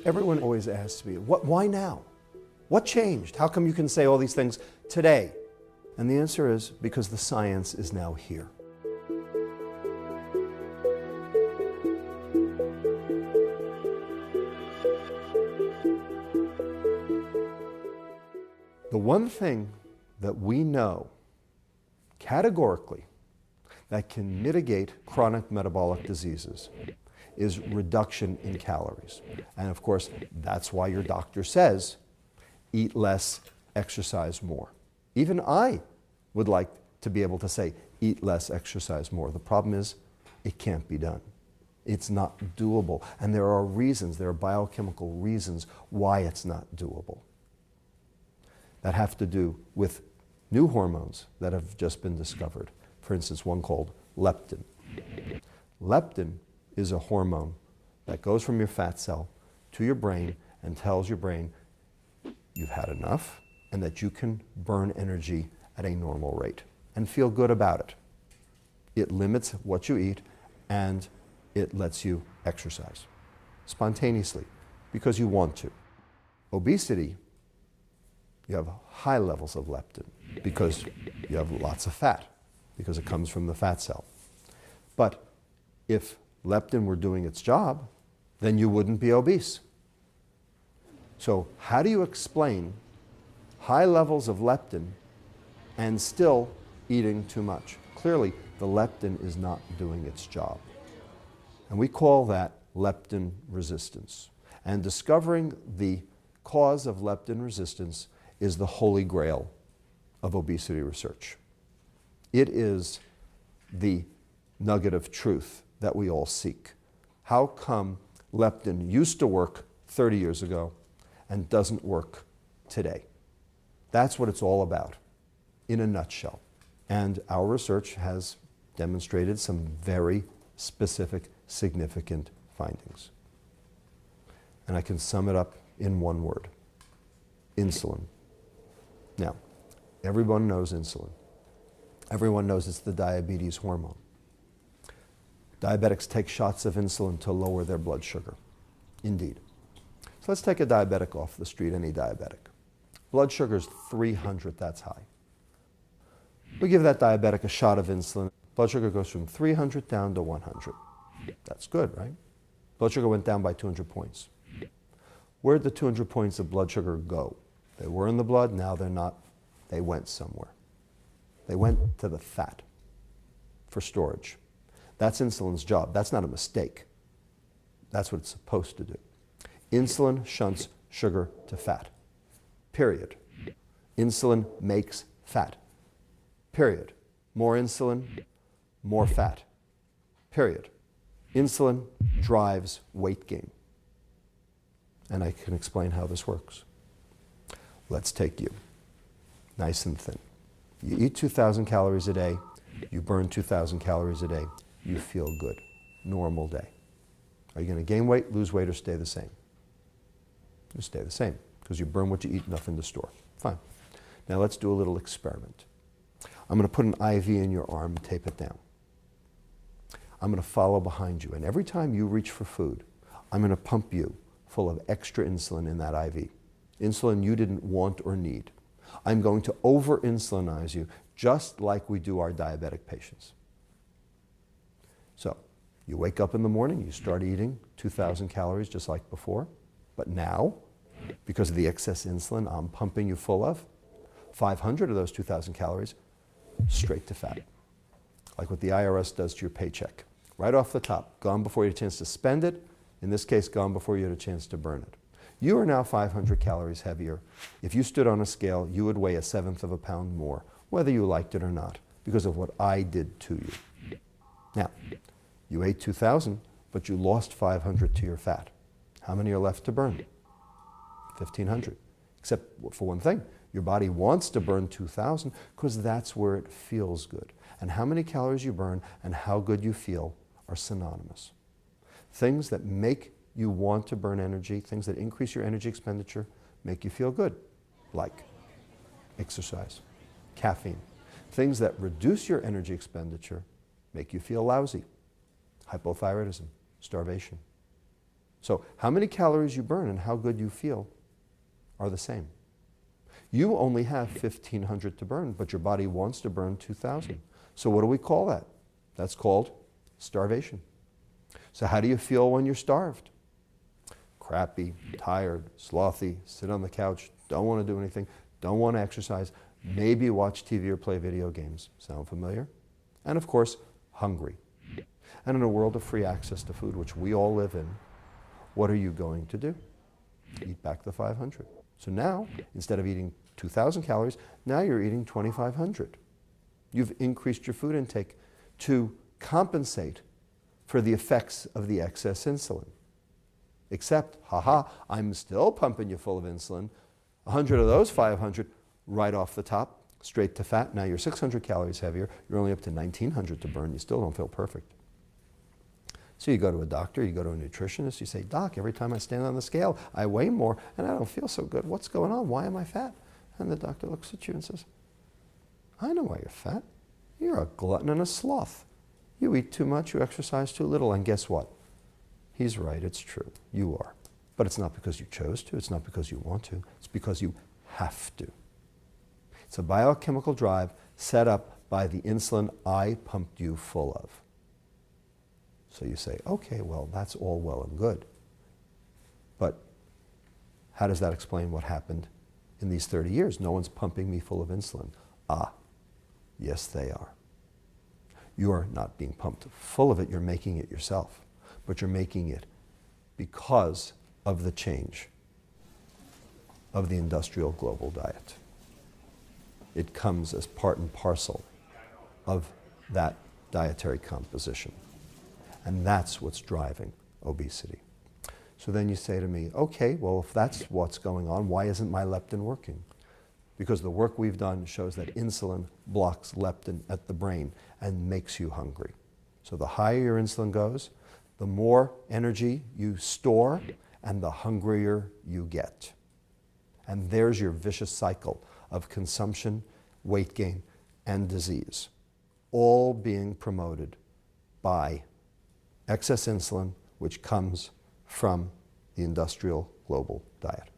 Everyone always asks me, why now? What changed? How come you can say all these things today? And the answer is because the science is now here. The one thing that we know categorically that can mitigate chronic metabolic diseases is reduction in calories. And of course, that's why your doctor says, eat less, exercise more. Even I would like to be able to say, eat less, exercise more. The problem is, it can't be done. It's not doable. And there are reasons, there are biochemical reasons why it's not doable. That have to do with new hormones that have just been discovered. For instance, one called leptin. Leptin is a hormone that goes from your fat cell to your brain and tells your brain you've had enough and that you can burn energy at a normal rate and feel good about it. It limits what you eat and it lets you exercise spontaneously because you want to. Obesity, you have high levels of leptin because you have lots of fat, because it comes from the fat cell. But if leptin were doing its job, then you wouldn't be obese. So how do you explain high levels of leptin and still eating too much? Clearly, the leptin is not doing its job. And we call that leptin resistance. And discovering the cause of leptin resistance is the holy grail of obesity research. It is the nugget of truth that we all seek. How come leptin used to work 30 years ago and doesn't work today? That's what it's all about, in a nutshell. And our research has demonstrated some very specific, significant findings. And I can sum it up in one word: insulin. Now, everyone knows insulin. Everyone knows it's the diabetes hormone. Diabetics take shots of insulin to lower their blood sugar. Indeed. So let's take a diabetic off the street, any diabetic. Blood sugar is 300, that's high. We give that diabetic a shot of insulin. Blood sugar goes from 300 down to 100. That's good, right? Blood sugar went down by 200 points. Where'd the 200 points of blood sugar go? They were in the blood, now they're not. They went somewhere. They went to the fat for storage. That's insulin's job. That's not a mistake. That's what it's supposed to do. Insulin shunts sugar to fat. Period. Insulin makes fat. Period. More insulin, more fat. Period. Insulin drives weight gain. And I can explain how this works. Let's take you, nice and thin. You eat 2,000 calories a day, you burn 2,000 calories a day, you feel good. Normal day. Are you going to gain weight, lose weight, or stay the same? You stay the same, because you burn what you eat, nothing to store. Fine. Now let's do a little experiment. I'm going to put an IV in your arm and tape it down. I'm going to follow behind you, and every time you reach for food, I'm going to pump you full of extra insulin in that IV. Insulin you didn't want or need. I'm going to over-insulinize you, just like we do our diabetic patients. So, you wake up in the morning, you start eating 2,000 calories just like before, but now, because of the excess insulin I'm pumping you full of, 500 of those 2,000 calories straight to fat, like what the IRS does to your paycheck. Right off the top, gone before you had a chance to spend it, in this case, gone before you had a chance to burn it. You are now 500 calories heavier. If you stood on a scale, you would weigh 1/7 of a pound more, whether you liked it or not, because of what I did to you. Now, you ate 2,000, but you lost 500 to your fat. How many are left to burn? 1,500. Except for one thing, your body wants to burn 2,000 because that's where it feels good. And how many calories you burn and how good you feel are synonymous. Things that make you want to burn energy, things that increase your energy expenditure, make you feel good, like exercise, caffeine. Things that reduce your energy expenditure make you feel lousy, hypothyroidism, starvation. So how many calories you burn and how good you feel are the same. You only have 1,500 to burn, but your body wants to burn 2,000. So what do we call that? That's called starvation. So how do you feel when you're starved? Crappy, tired, slothy, sit on the couch, don't want to do anything, don't want to exercise, maybe watch TV or play video games. Sound familiar? And of course, hungry. And in a world of free access to food, which we all live in, what are you going to do? Eat back the 500. So now, instead of eating 2,000 calories, now you're eating 2,500. You've increased your food intake to compensate for the effects of the excess insulin. Except, haha, I'm still pumping you full of insulin. 100 of those 500 right off the top, straight to fat. Now you're 600 calories heavier. You're only up to 1,900 to burn. You still don't feel perfect. So you go to a doctor, you go to a nutritionist, you say, Doc, every time I stand on the scale, I weigh more and I don't feel so good. What's going on? Why am I fat? And the doctor looks at you and says, I know why you're fat. You're a glutton and a sloth. You eat too much, you exercise too little, and guess what? He's right, it's true. You are. But it's not because you chose to, it's not because you want to, it's because you have to. It's a biochemical drive set up by the insulin I pumped you full of. So you say, okay, well, that's all well and good. But how does that explain what happened in these 30 years? No one's pumping me full of insulin. Ah, yes, they are. You're not being pumped full of it, you're making it yourself. But you're making it because of the change of the industrial global diet. It comes as part and parcel of that dietary composition. And that's what's driving obesity. So then you say to me, okay, well, if that's what's going on, why isn't my leptin working? Because the work we've done shows that insulin blocks leptin at the brain and makes you hungry. So the higher your insulin goes, the more energy you store and the hungrier you get. And there's your vicious cycle of consumption, weight gain, and disease, all being promoted by excess insulin, which comes from the industrial global diet.